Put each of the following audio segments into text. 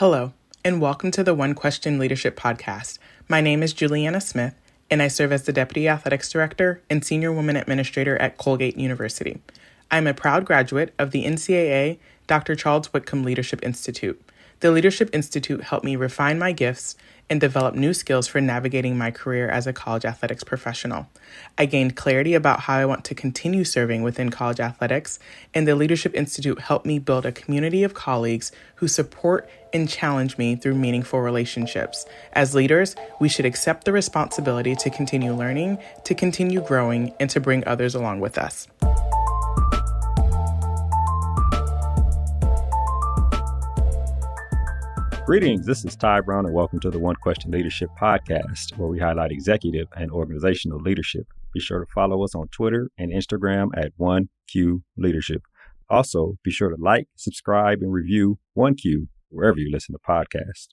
Hello, and welcome to the One Question Leadership Podcast. My name is Juliana Smith, and I serve as the Deputy Athletics Director and Senior Women Administrator at Colgate University. I'm a proud graduate of the NCAA Dr. Charles Whitcomb Leadership Institute. The Leadership Institute helped me refine my gifts and develop new skills for navigating my career as a college athletics professional. I gained clarity about how I want to continue serving within college athletics, and the Leadership Institute helped me build a community of colleagues who support and challenge me through meaningful relationships. As leaders, we should accept the responsibility to continue learning, to continue growing, and to bring others along with us. Greetings, this is Ty Brown, and welcome to the One Question Leadership Podcast, where we highlight executive and organizational leadership. Be sure to follow us on Twitter and Instagram at 1Q Leadership. Also, be sure to like, subscribe, and review 1Q wherever you listen to podcasts.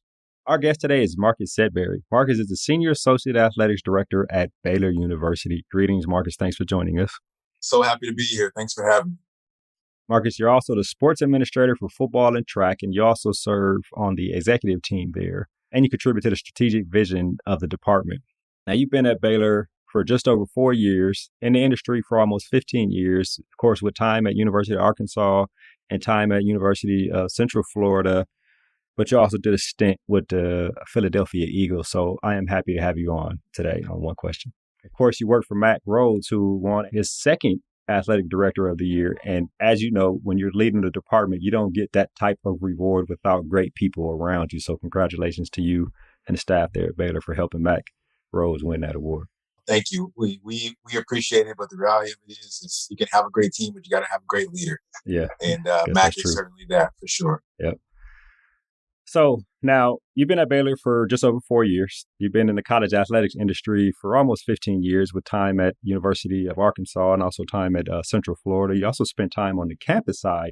Our guest today is Marcus Sedberry. Marcus is the Senior Associate Athletics Director at Baylor University. Greetings, Marcus. Thanks for joining us. So happy to be here. Thanks for having me. Marcus, you're also the sports administrator for football and track, and you also serve on the executive team there, and you contribute to the strategic vision of the department. Now, you've been at Baylor for just over 4 years, in the industry for almost 15 years, of course, with time at University of Arkansas and time at University of Central Florida, but you also did a stint with the Philadelphia Eagles, so I am happy to have you on today on One Question. Of course, you worked for Mac Rhodes, who won his second Athletic Director of the Year. And as you know, when you're leading the department, you don't get that type of reward without great people around you. So congratulations to you and the staff there at Baylor for helping Mac Rhodes win that award. Thank you. We appreciate it, but the reality of it is you can have a great team, but you got to have a great leader. Yeah. And Mac is certainly that for sure. Yep. So now you've been at Baylor for just over 4 years. You've been in the college athletics industry for almost 15 years with time at University of Arkansas and also time at Central Florida. You also spent time on the campus side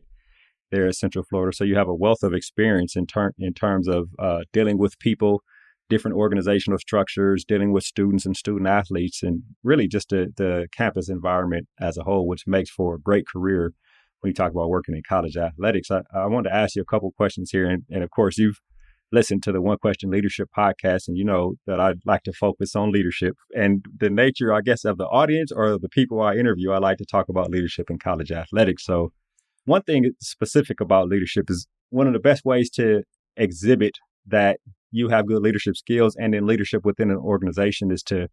there at Central Florida. So you have a wealth of experience in terms of dealing with people, different organizational structures, dealing with students and student athletes, and really just the campus environment as a whole, which makes for a great career when you talk about working in college athletics. I wanted to ask you a couple of questions here. And of course, you've listened to the One Question Leadership Podcast, and you know that I like to focus on leadership. And the nature, I guess, of the audience or the people I interview, I like to talk about leadership in college athletics. So one thing specific about leadership is one of the best ways to exhibit that you have good leadership skills and then leadership within an organization is to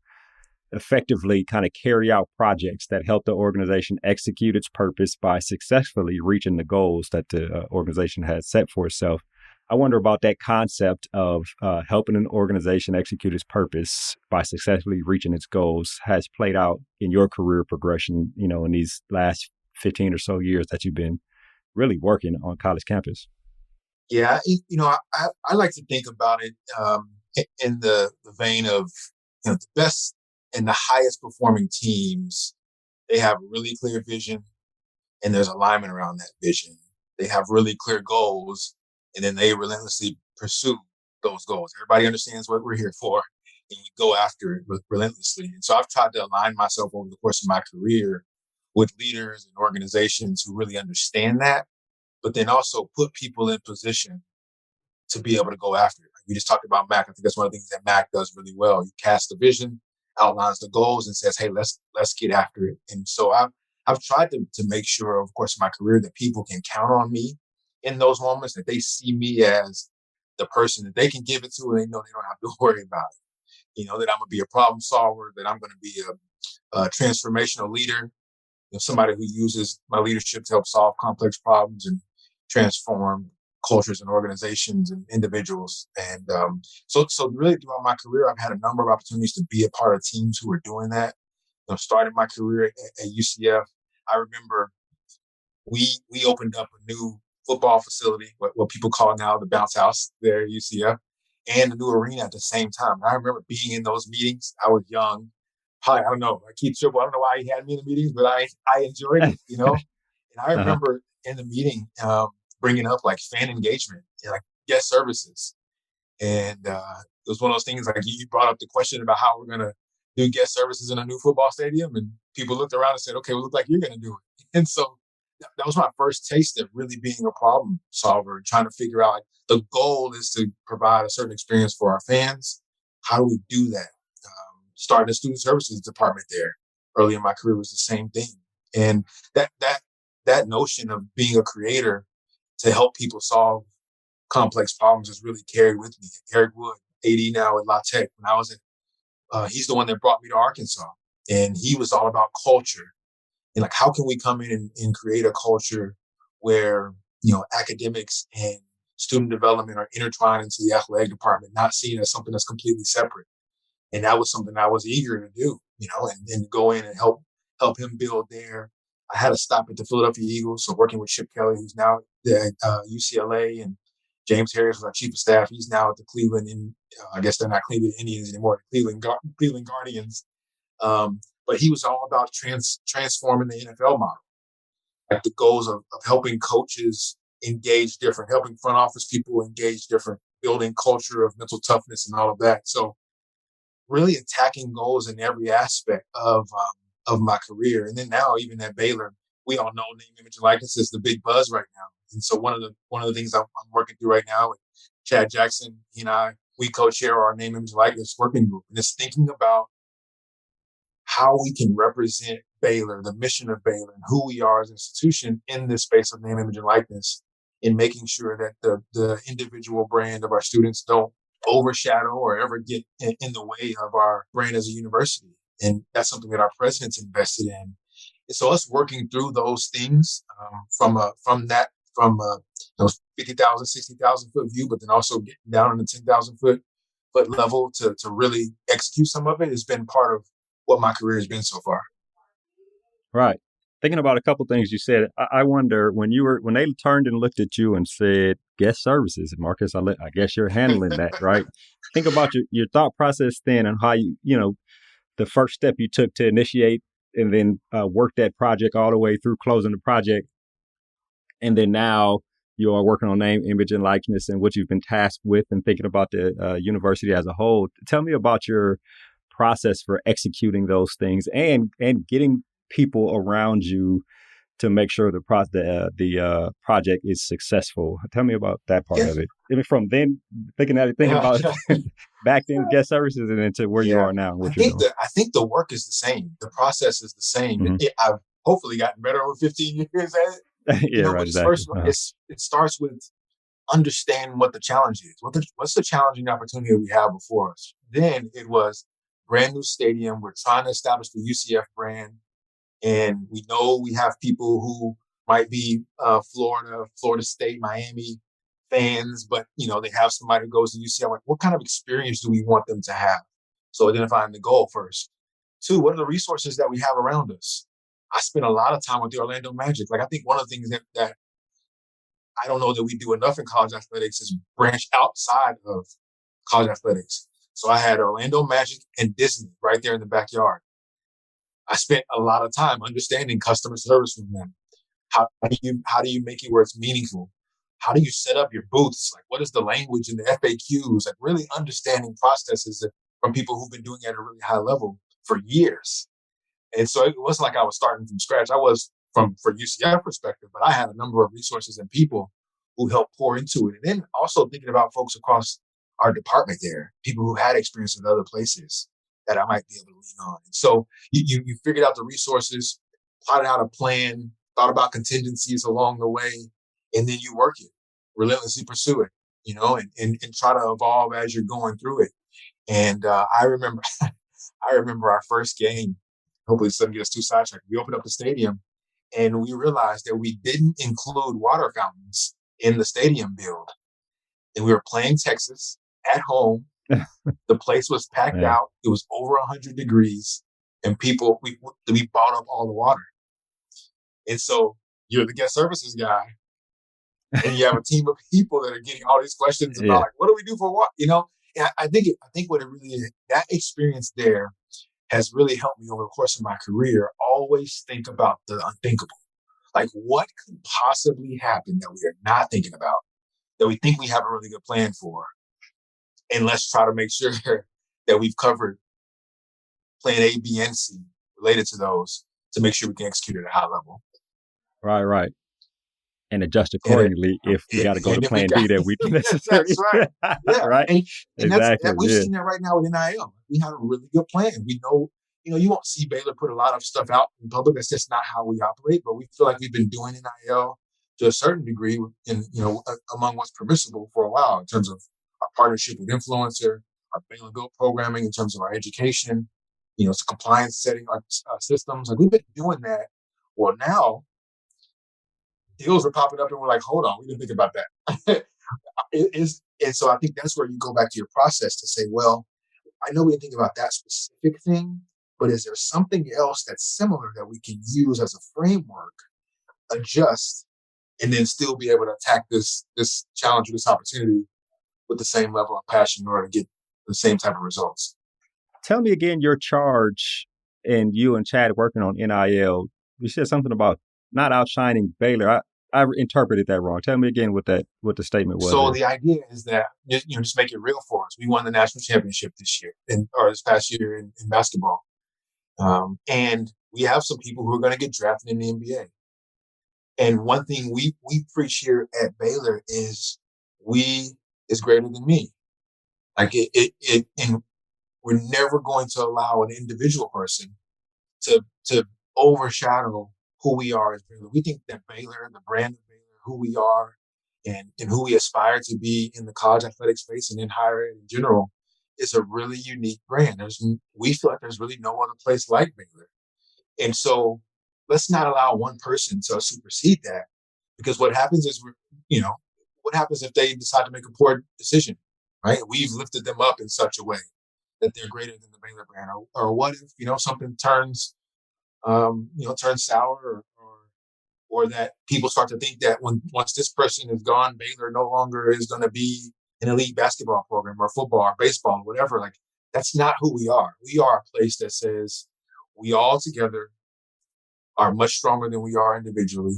effectively kind of carry out projects that help the organization execute its purpose by successfully reaching the goals that the organization has set for itself. I wonder about that concept of helping an organization execute its purpose by successfully reaching its goals has played out in your career progression, you know, in these last 15 or so years that you've been really working on college campus. Yeah, I like to think about it in the vein of, the best and the highest performing teams, they have a really clear vision and there's alignment around that vision. They have really clear goals and then they relentlessly pursue those goals. Everybody understands what we're here for and we go after it relentlessly. And so I've tried to align myself over the course of my career with leaders and organizations who really understand that, but then also put people in position to be able to go after it. We just talked about Mac. I think that's one of the things that Mac does really well. He casts the vision, outlines the goals, and says, "Hey, let's get after it." And so I've tried to make sure, of course, in my career that people can count on me in those moments, that they see me as the person that they can give it to, and they know they don't have to worry about it. That I'm gonna be a problem solver, that I'm gonna be a transformational leader, somebody who uses my leadership to help solve complex problems and transform cultures and organizations and individuals. And so really throughout my career, I've had a number of opportunities to be a part of teams who are doing that. Starting my career at UCF, I remember we opened up a new football facility, what people call now the bounce house there at UCF, and a new arena at the same time. And I remember being in those meetings. I was young. Probably, I don't know, Keith Triple, I don't know why he had me in the meetings, but I enjoyed it, And I remember in the meeting, bringing up like fan engagement, like guest services. And it was one of those things like you brought up the question about how we're going to do guest services in a new football stadium. And people looked around and said, okay, well, look like you're going to do it. And so that was my first taste of really being a problem solver and trying to figure out, like, the goal is to provide a certain experience for our fans. How do we do that? Starting the student services department there early in my career was the same thing. And that notion of being a creator to help people solve complex problems has really carried with me. Eric Wood, AD now at La Tech, when I was he's the one that brought me to Arkansas, and he was all about culture and, like, how can we come in and create a culture where, academics and student development are intertwined into the athletic department, not seen as something that's completely separate. And that was something I was eager to do, and go in and help him build there. I had a stop at the Philadelphia Eagles, so working with Chip Kelly, who's now at UCLA, and James Harris was our chief of staff. He's now at the Cleveland, I guess they're not Cleveland Indians anymore, Cleveland Guardians. But he was all about transforming the NFL model, like the goals of helping coaches engage different, helping front office people engage different, building culture of mental toughness and all of that. So really attacking goals in every aspect of my career. And then now, even at Baylor, we all know name, image, and likeness is the big buzz right now. And so one of the things I'm working through right now with Chad Jackson, he and I, we co-chair our name, image, and likeness working group, and it's thinking about how we can represent Baylor, the mission of Baylor, and who we are as an institution in this space of name, image, and likeness, in making sure that the individual brand of our students don't overshadow or ever get in the way of our brand as a university. And that's something that our president's invested in. And so us working through those things from 50,000, 60,000 foot view, but then also getting down on the 10,000 foot level to really execute some of it has been part of what my career has been so far. Right. Thinking about a couple things you said, I wonder when they turned and looked at you and said guest services, Marcus, I guess you're handling that, right? Think about your thought process then and how the first step you took to initiate and then work that project all the way through closing the project. And then now you are working on name, image, and likeness and what you've been tasked with and thinking about the university as a whole. Tell me about your process for executing those things and getting people around you to make sure the project is successful. Tell me about that part of it. I mean, from then thinking about back then guest services and into where you are now. What you're doing. I think the work is the same. The process is the same. Mm-hmm. I've hopefully gotten better over 15 years at it. Yeah, right. But exactly. First, it starts with understanding what the challenge is. What's the challenging opportunity we have before us? Then it was brand new stadium. We're trying to establish the UCF brand. And we know we have people who might be Florida State, Miami fans, but they have somebody who goes to UCF. Like, what kind of experience do we want them to have? So identifying the goal first. 2, what are the resources that we have around us? I spent a lot of time with the Orlando Magic. Like, I think one of the things that I don't know that we do enough in college athletics is branch outside of college athletics. So I had Orlando Magic and Disney right there in the backyard. I spent a lot of time understanding customer service from them. How do you make it where it's meaningful? How do you set up your booths? Like, what is the language in the FAQs? Like, really understanding processes from people who've been doing it at a really high level for years. And so it wasn't like I was starting from scratch. I was for UCF perspective, but I had a number of resources and people who helped pour into it. And then also thinking about folks across our department there, people who had experience in other places that I might be able to lean on. And so you figured out the resources, plotted out a plan, thought about contingencies along the way, and then you work it, relentlessly pursue it, and try to evolve as you're going through it. And I remember our first game. Hopefully this doesn't get us too sidetracked. We opened up the stadium and we realized that we didn't include water fountains in the stadium build. And we were playing Texas at home. The place was packed out. It was over 100 degrees, and we bought up all the water. And so you're the guest services guy, and you have a team of people that are getting all these questions about like, what do we do for what? And I think what it really is, that experience there has really helped me over the course of my career. Always think about the unthinkable. Like, what could possibly happen that we are not thinking about, that we think we have a really good plan for? And let's try to make sure that we've covered plan A, B, and C related to those to make sure we can execute at a high level. Right. And adjust And it, accordingly if we got to go to and then we plan got B that we necessarily. that's right. Yeah. Right. And that's Exactly. that we've Yeah. seen that right now with NIL. We have a really good plan. We know, you won't see Baylor put a lot of stuff out in public. That's just not how we operate. But we feel like we've been doing NIL to a certain degree among what's permissible for a while in terms of our partnership with influencer, our Baylor Go programming, in terms of our education, it's a compliance setting, our systems. Like we've been doing that. Well, now deals are popping up and we're like, hold on, we didn't think about that. And so I think that's where you go back to your process to say, well, I know we didn't think about that specific thing, but is there something else that's similar that we can use as a framework, adjust, and then still be able to attack this challenge or this opportunity with the same level of passion in order to get the same type of results? Tell me again your charge and you and Chad working on NIL. You said something about not outshining Baylor. I interpreted that wrong. Tell me again what the statement was. So the idea is that just make it real for us. We won the national championship this year, or this past year in basketball, and we have some people who are going to get drafted in the NBA. And one thing we preach here at Baylor is we is greater than me. Like and we're never going to allow an individual person to overshadow who we are as Baylor. We think that Baylor, the brand of Baylor, who we are, and who we aspire to be in the college athletic space and in higher ed in general, is a really unique brand. We feel like there's really no other place like Baylor. And so let's not allow one person to supersede that, because what happens is what happens if they decide to make a poor decision, right? We've lifted them up in such a way that they're greater than the Baylor brand. Or what if, something turns sour, or that people start to think that once this person is gone, Baylor no longer is going to be an elite basketball program or football or baseball or whatever. Like, that's not who we are. We are a place that says we all together are much stronger than we are individually.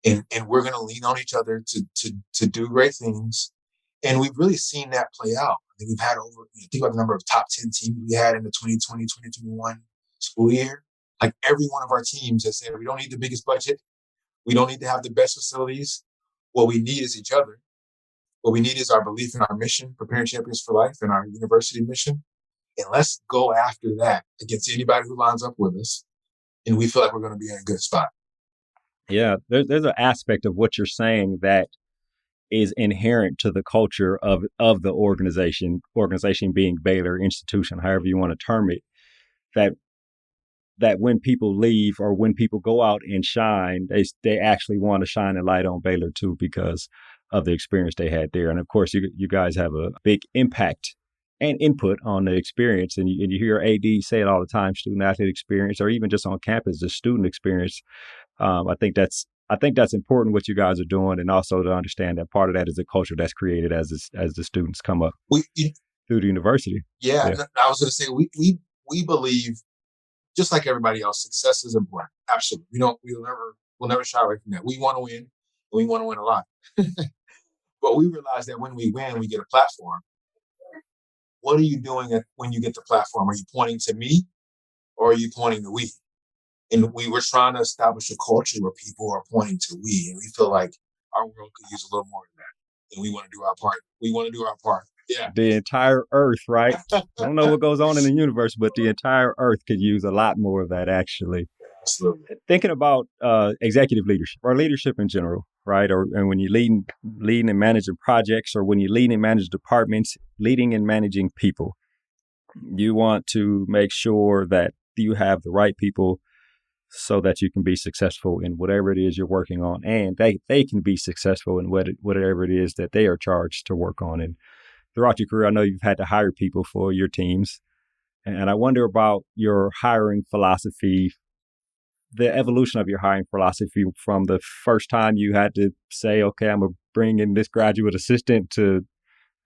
And we're going to lean on each other to do great things. And we've really seen that play out. I think we've had think about the number of top 10 teams we had in the 2020, 2021 school year. Like, every one of our teams has said, we don't need the biggest budget. We don't need to have the best facilities. What we need is each other. What we need is our belief in our mission, preparing champions for life, and our university mission. And let's go after that against anybody who lines up with us. And we feel like we're going to be in a good spot. Yeah, there's an aspect of what you're saying that is inherent to the culture of the organization being Baylor institution, however you want to term it, that when people leave or when people go out and shine, they actually want to shine a light on Baylor too, because of the experience they had there. And of course, you guys have a big impact and input on the experience. And you hear AD say it all the time, student athlete experience, or even just on campus, the student experience. I think that's important what you guys are doing, and also to understand that part of that is a culture that's created as the students come up through the university. Yeah. I was going to say we believe, just like everybody else, success is important. Absolutely, we'll never shy away from that. We want to win, and we want to win a lot. But we realize that when we win, we get a platform. What are you doing when you get the platform? Are you pointing to me, or are you pointing to we? And we were trying to establish a culture where people are pointing to we, and we feel like our world could use a little more of that. And we want to do our part. Yeah. The entire earth, right? I don't know what goes on in the universe, but the entire earth could use a lot more of that, actually. Absolutely. Thinking about executive leadership or leadership in general, right? And when you're leading and managing projects, or when you lead and manage departments, leading and managing people, you want to make sure that you have the right people so that you can be successful in whatever it is you're working on, and they can be successful in whatever it is that they are charged to work on. And throughout your career, I know you've had to hire people for your teams, and I wonder about your hiring philosophy, the evolution of your hiring philosophy from the first time you had to say, okay, I'm going to bring in this graduate assistant, to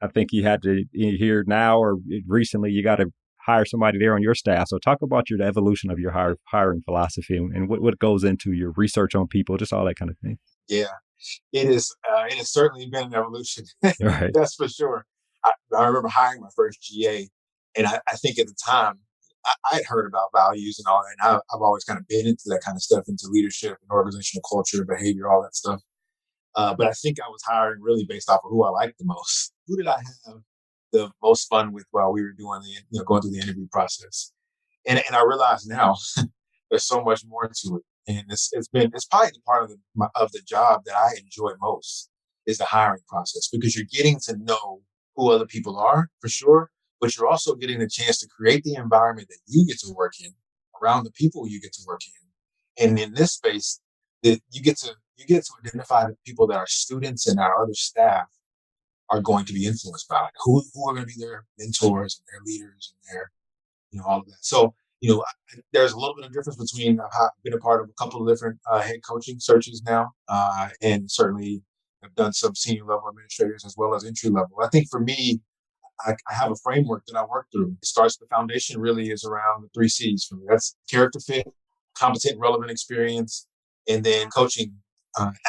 I think you had to hear now, or recently you got to hire somebody there on your staff. So talk about the evolution of your hiring philosophy and what goes into your research on people, just all that kind of thing. Yeah, it is. It has certainly been an evolution. Right. That's for sure. I remember hiring my first GA, and I think at the time I had heard about values and all that. And I've always kind of been into that kind of stuff, into leadership and organizational culture, behavior, all that stuff. But I think I was hiring really based off of who I liked the most. Who did I have the most fun with while we were doing going through the interview process? And I realize now there's so much more to it, and it's probably the part of the job that I enjoy most is the hiring process, because you're getting to know who other people are for sure, but you're also getting a chance to create the environment that you get to work in around the people you get to work in, and in this space that you get to identify the people that our students and our other staff are going to be influenced by, who are going to be their mentors and their leaders and their all of that. So, there's a little bit of difference between I've been a part of a couple of different head coaching searches now, and certainly have done some senior level administrators as well as entry level. I think for me, I have a framework that I work through. It starts, the foundation really is around the 3 C's for me. That's character fit, competent, relevant experience, and then coaching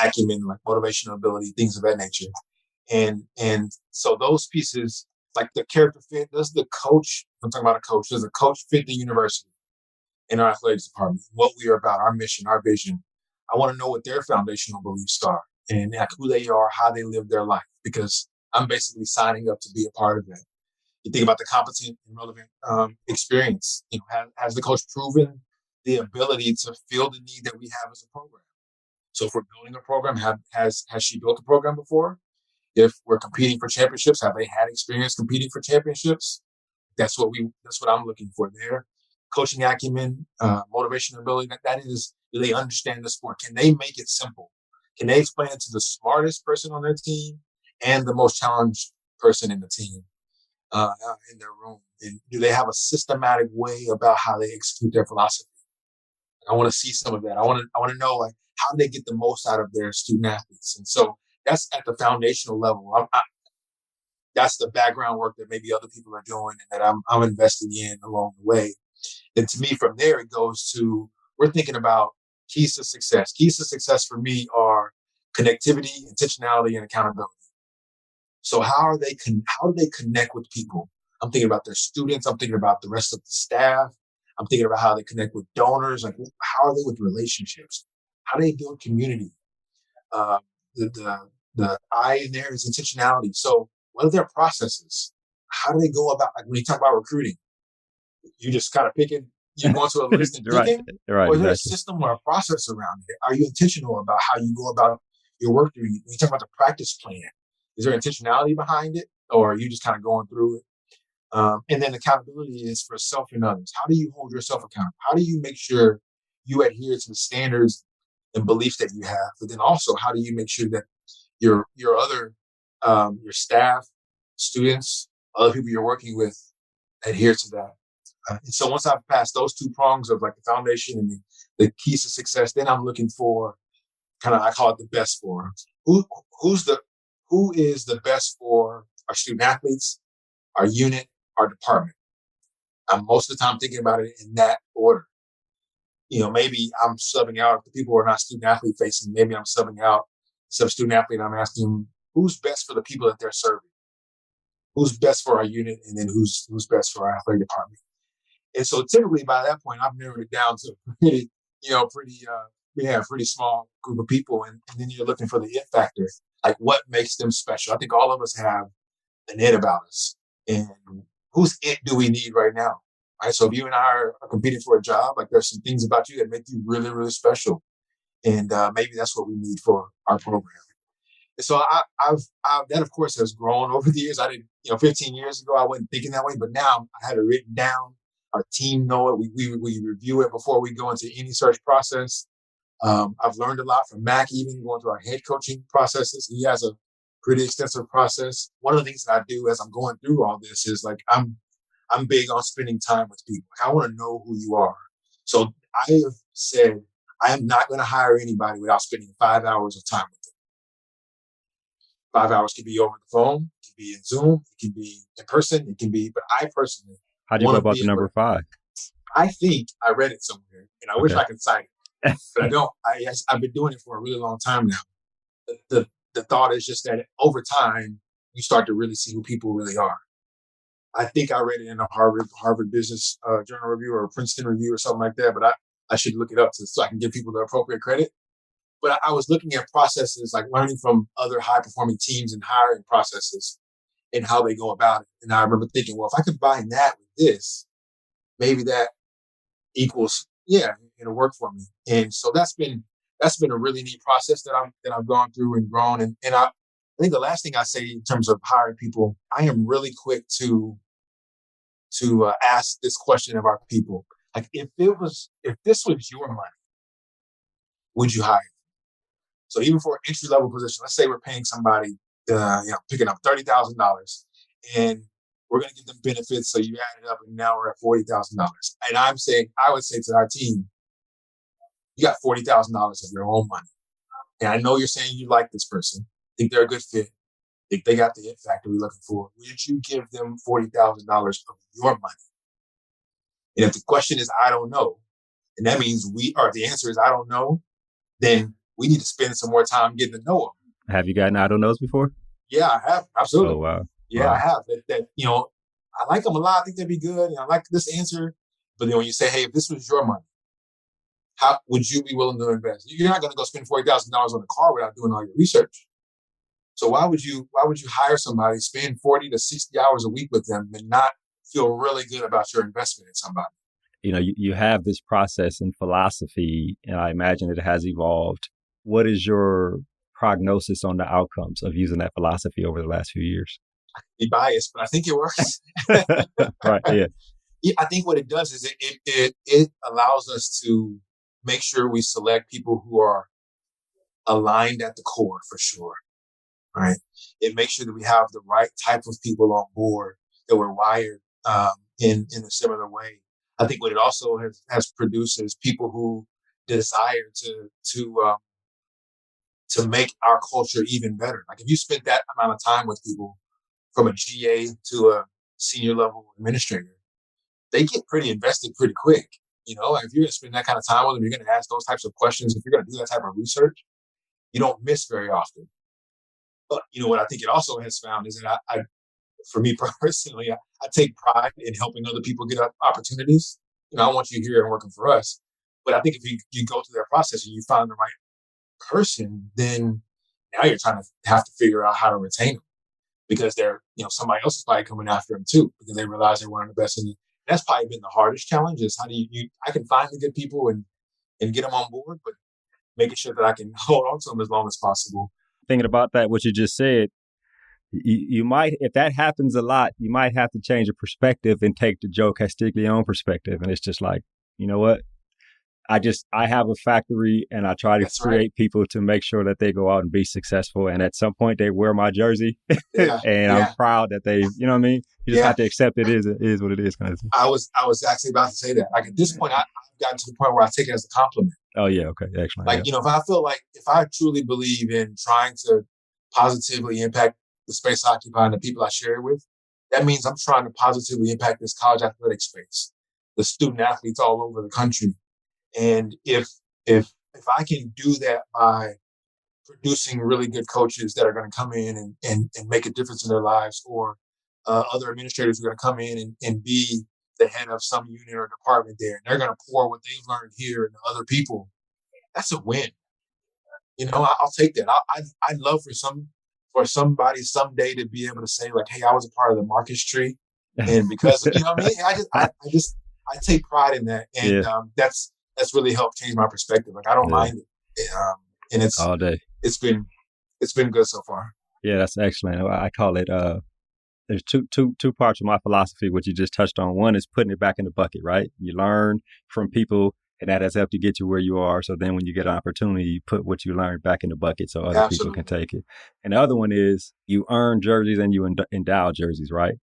acumen, like motivational ability, things of that nature. And so those pieces, like the character fit, I'm talking about a coach, does the coach fit the university in our athletics department, what we are about, our mission, our vision? I want to know what their foundational beliefs are and like who they are, how they live their life, because I'm basically signing up to be a part of that. You think about the competent and relevant experience. Has the coach proven the ability to fill the need that we have as a program? So if we're building a program, has she built a program before? If we're competing for championships, have they had experience competing for championships? That's what I'm looking for there. Coaching acumen, motivation ability. That is, do they understand the sport? Can they make it simple? Can they explain it to the smartest person on their team and the most challenged person in the team, in their room? And do they have a systematic way about how they execute their philosophy? I want to see some of that. I want to know, like, how do they get the most out of their student athletes? And so that's at the foundational level. That's the background work that maybe other people are doing and that I'm investing in along the way. And to me, from there, it goes to, we're thinking about keys to success. Keys to success for me are connectivity, intentionality, and accountability. So how do they connect with people? I'm thinking about their students. I'm thinking about the rest of the staff. I'm thinking about how they connect with donors. Like, how are they with relationships? How do they build community? The I in there is intentionality. So what are their processes? How do they go about, like when you talk about recruiting, you just kind of picking, you go into a list and picking, right, or is there exactly. a system or a process around it? Are you intentional about how you go about your work? When you talk about the practice plan, is there intentionality behind it, or are you just kind of going through it? And then accountability is for self and others. How do you hold yourself accountable? How do you make sure you adhere to the standards and beliefs that you have? But then also, how do you make sure that your other your staff, students, other people you're working with adhere to that? And so once I've passed those 2 prongs of like the foundation and the keys to success, then I'm looking for I call it the best for. Who is the best for our student athletes, our unit, our department? I'm most of the time thinking about it in that order. Maybe I'm subbing out if the people who are not student athlete facing. Maybe I'm subbing out some student athlete. I'm asking them, who's best for the people that they're serving? Who's best for our unit, and then who's best for our athletic department? And so typically by that point, I've narrowed it down to pretty small group of people. And then you're looking for the it factor, like what makes them special. I think all of us have an it about us, and whose it do we need right now? Right. So if you and I are competing for a job, like there's some things about you that make you really, really special. And maybe that's what we need for our program. And so I've that of course has grown over the years. I didn't, 15 years ago, I wasn't thinking that way, but now I had it written down. Our team know it. We review it before we go into any search process. I've learned a lot from Mac, even going through our head coaching processes. He has a pretty extensive process. One of the things that I do as I'm going through all this is like, I'm big on spending time with people. I want to know who you are. So I have said, I am not going to hire anybody without spending 5 hours of time with them. 5 hours can be over the phone, it can be in Zoom, it can be in person, but I personally. How do you go about the number 5? I think I read it somewhere, and I wish I could cite it, but I don't. I've been doing it for a really long time now. The thought is just that over time, you start to really see who people really are. I think I read it in a Harvard Business Journal review or a Princeton review or something like that, but I should look it up so I can give people the appropriate credit. But I was looking at processes, like learning from other high performing teams and hiring processes and how they go about it. And I remember thinking, well, if I combine that with this, maybe that equals, yeah, it'll work for me. And so that's been a really neat process that I've gone through and grown. And I think the last thing I say in terms of hiring people, I am really quick to ask this question of our people. Like, if this was your money, would you hire? So even for an entry level position, let's say we're paying somebody, picking up $30,000, and we're going to give them benefits. So you add it up, and now we're at $40,000. And I would say to our team, you got $40,000 of your own money. And I know you're saying you like this person, think they're a good fit, think they got the it factor we're looking for. Would you give them $40,000 of your money? And if the question is, I don't know, and that means the answer is, I don't know, then we need to spend some more time getting to know them. Have you gotten I don't knows before? Yeah, I have. Absolutely. Oh, wow. Yeah, wow. I have. I like them a lot. I think they'd be good. And I like this answer. But then when you say, hey, if this was your money, how would you be willing to invest? You're not going to go spend $40,000 on a car without doing all your research. So why would you hire somebody, spend 40 to 60 hours a week with them, and not feel really good about your investment in somebody? You have this process and philosophy, and I imagine it has evolved. What is your prognosis on the outcomes of using that philosophy over the last few years? Be biased, but I think it works. Right. Yeah. I think what it does is it allows us to make sure we select people who are aligned at the core, for sure. Right. It makes sure that we have the right type of people on board, that we're wired in a similar way. I think what it also has produced is people who desire to make our culture even better. Like, if you spent that amount of time with people, from a GA to a senior level administrator, they get pretty invested pretty quick. If you're going to spend that kind of time with them, you're going to ask those types of questions. If you're going to do that type of research, you don't miss very often. But what I think it also has found is that for me personally, I take pride in helping other people get opportunities. I want you here and working for us. But I think if you go through that process and you find the right person, then now you're trying to have to figure out how to retain them, because they're, somebody else is probably coming after them too, because they realize they're one of the best. And that's probably been the hardest challenge, is how do I can find the good people and get them on board, but making sure that I can hold on to them as long as possible. Thinking about that, what you just said, you might, if that happens a lot, you might have to change your perspective and take the Joe Castiglione perspective. And it's just like, you know what? I have a factory, and I try to create people to make sure that they go out and be successful. And at some point they wear my jersey and I'm proud that they, you know what I mean? You just have to accept it is what it is, kind of thing. I was actually about to say that. Like, at this point, I've gotten to the point where I take it as a compliment. Oh yeah. Okay. Excellent. Like, if I feel like, if I truly believe in trying to positively impact the space I occupy and the people I share it with, that means I'm trying to positively impact this college athletic space, the student athletes all over the country. And if I can do that by producing really good coaches that are going to come in and make a difference in their lives, or other administrators who are going to come in and be the head of some unit or department there, and they're going to pour what they've learned here into other people, that's a win. I'll take that. I'd love for somebody someday to be able to say, like, hey, I was a part of the Marcus tree, and because you know what I mean, I take pride in that, and that's really helped change my perspective. Like, I don't mind it, and it's all day. It's been good so far. Yeah, that's excellent. I call it. There's two parts of my philosophy, which you just touched on. One is putting it back in the bucket, right? You learn from people, and that has helped you get you where you are. So then when you get an opportunity, you put what you learned back in the bucket so other people can take it. And the other one is you earn jerseys and you endow jerseys, right?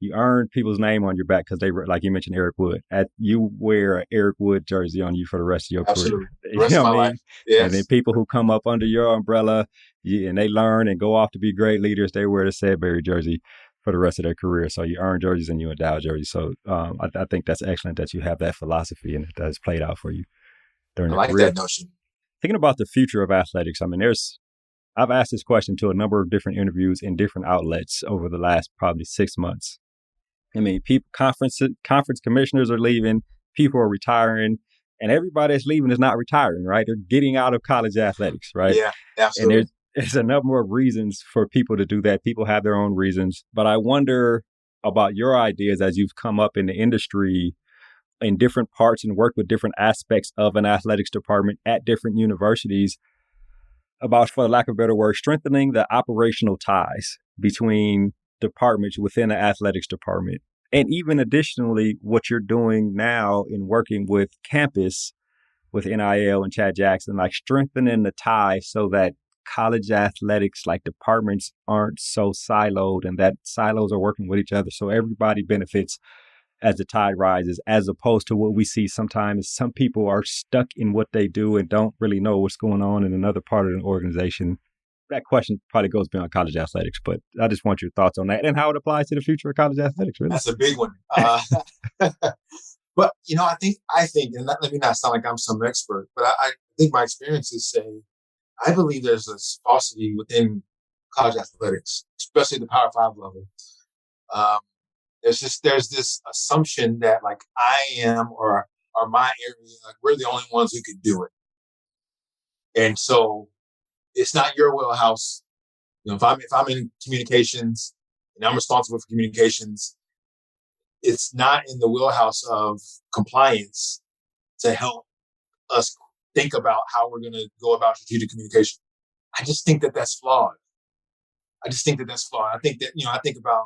You earn people's name on your back because they, like you mentioned, Eric Wood. You wear an Eric Wood jersey on you for the rest of your career. The rest of my life. Yes. And then people who come up under your umbrella and they learn and go off to be great leaders, they wear the Sedberry jersey for the rest of their career. So you earn jerseys and you endow jerseys. So I think that's excellent that you have that philosophy and that has played out for you during I like career. That notion. Thinking about the future of athletics, I mean, I've asked this question to a number of different interviews in different outlets over the last probably 6 months. I mean, people, conference commissioners are leaving, people are retiring, and everybody that's leaving is not retiring, right? They're getting out of college athletics, right? Yeah, And absolutely. there's a number of reasons for people to do that. People have their own reasons. But I wonder about your ideas as you've come up in the industry in different parts and worked with different aspects of an athletics department at different universities about, for the lack of a better word, strengthening the operational ties between departments within the athletics department. And even additionally, what you're doing now in working with campus with NIL and Chad Jackson, like strengthening the tie so that college athletics, like departments, aren't so siloed and that silos are working with each other. So everybody benefits as the tide rises, as opposed to what we see sometimes. Some people are stuck in what they do and don't really know what's going on in another part of an organization. That question probably goes beyond college athletics, but I just want your thoughts on that and how it applies to the future of college athletics, really. That's a big one. But, I think, and let me not sound like I'm some expert, but I think my experiences say, I believe there's a falsity within college athletics, especially the Power Five level. There's this assumption that like I am or my area, like we're the only ones who could do it. And so it's not your wheelhouse. If I'm in communications and I'm responsible for communications, it's not in the wheelhouse of compliance to help us think about how we're going to go about strategic communication. I just think that that's flawed. I think that, I think about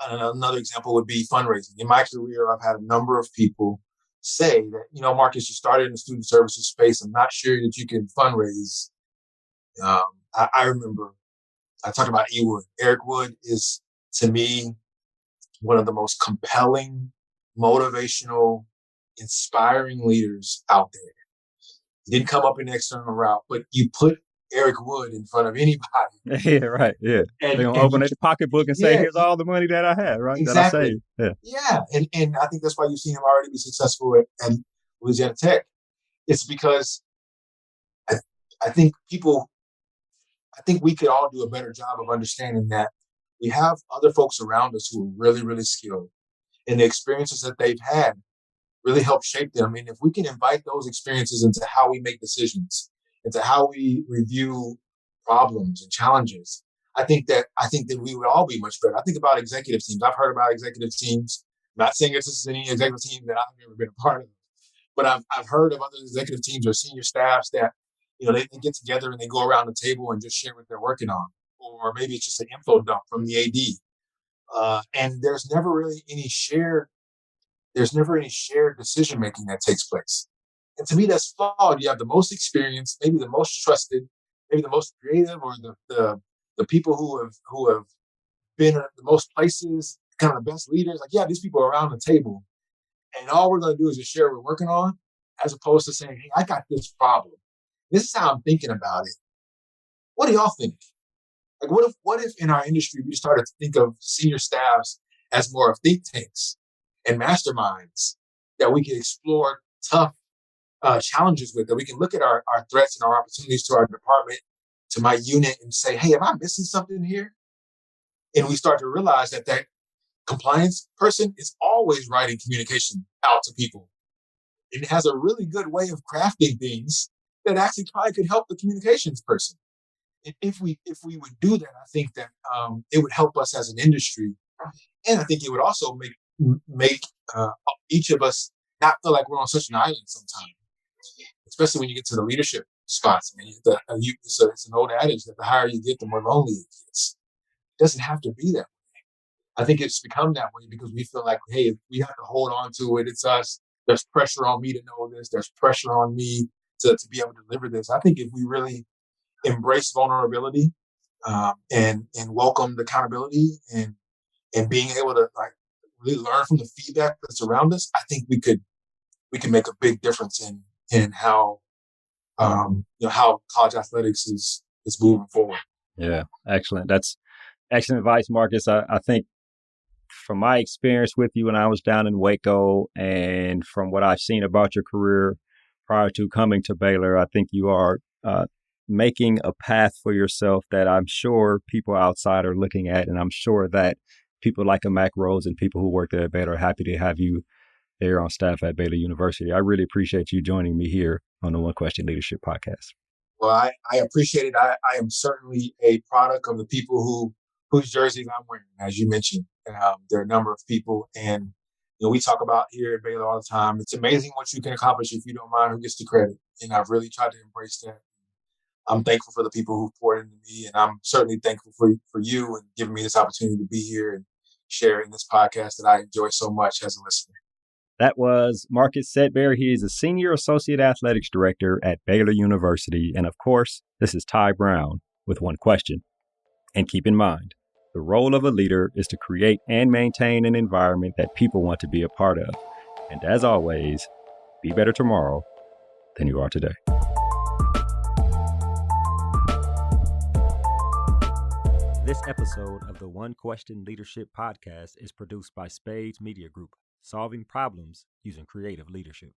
another example would be fundraising. In my career, I've had a number of people say that, Marcus, you started in the student services space. I'm not sure that you can fundraise. I remember I talked about E. Wood. Eric Wood is, to me, one of the most compelling, motivational, inspiring leaders out there. He didn't come up in the external route, but you put Eric Wood in front of anybody. Yeah, right. Yeah. They're going to open their pocketbook and say, here's all the money that I have, right? Exactly. That I saved. Yeah. And I think that's why you've seen him already be successful at Louisiana Tech. It's because I think we could all do a better job of understanding that we have other folks around us who are really, really skilled, and the experiences that they've had really help shape them. I mean, if we can invite those experiences into how we make decisions, into how we review problems and challenges, I think that we would all be much better. I think about executive teams. I've heard about executive teams. I'm not saying this is any executive team that I've never been a part of, but I've heard of other executive teams or senior staffs that, they get together and they go around the table and just share what they're working on. Or maybe it's just an info dump from the AD. And there's never any shared decision making that takes place. And to me, that's flawed. You have the most experience, maybe the most trusted, maybe the most creative, or the people who have been at the most places, kind of the best leaders. Like, yeah, these people are around the table, and all we're going to do is just share what we're working on, as opposed to saying, "Hey, I got this problem. This is how I'm thinking about it. What do y'all think?" Like, what if in our industry we started to think of senior staffs as more of think tanks and masterminds that we can explore tough challenges with, that we can look at our threats and our opportunities to our department, to my unit, and say, hey, am I missing something here? And we start to realize that compliance person is always writing communication out to people. It has a really good way of crafting things that actually probably could help the communications person. And if we would do that, I think that it would help us as an industry, and I think it would also make each of us not feel like we're on such an island sometimes. Especially when you get to the leadership spots. I mean, it's an old adage that the higher you get, the more lonely it gets. It doesn't have to be that way. I think it's become that way because we feel like, hey, we have to hold on to it. It's us. There's pressure on me to know this. There's pressure on me to be able to deliver this. I think if we really embrace vulnerability and welcome the accountability and being able to like really learn from the feedback that's around us, I think we can make a big difference in how how college athletics is moving forward. Yeah, excellent. That's excellent advice, Marcus. I think from my experience with you when I was down in Waco and from what I've seen about your career prior to coming to Baylor, I think you are making a path for yourself that I'm sure people outside are looking at, and I'm sure that people like a Mac Rose and people who work there at Baylor are happy to have you there on staff at Baylor University. I really appreciate you joining me here on the One Question Leadership Podcast. Well, I appreciate it. I am certainly a product of the people whose jerseys I'm wearing, as you mentioned. There are a number of people, and we talk about here at Baylor all the time. It's amazing what you can accomplish if you don't mind who gets the credit. And I've really tried to embrace that. I'm thankful for the people who poured into me, and I'm certainly thankful for you and giving me this opportunity to be here and share in this podcast that I enjoy so much as a listener. That was Marcus Sedberry. He is a Senior Associate Athletics Director at Baylor University. And of course, this is Ty Brown with one question. And keep in mind, the role of a leader is to create and maintain an environment that people want to be a part of. And as always, be better tomorrow than you are today. This episode of the One Question Leadership Podcast is produced by Spades Media Group, solving problems using creative leadership.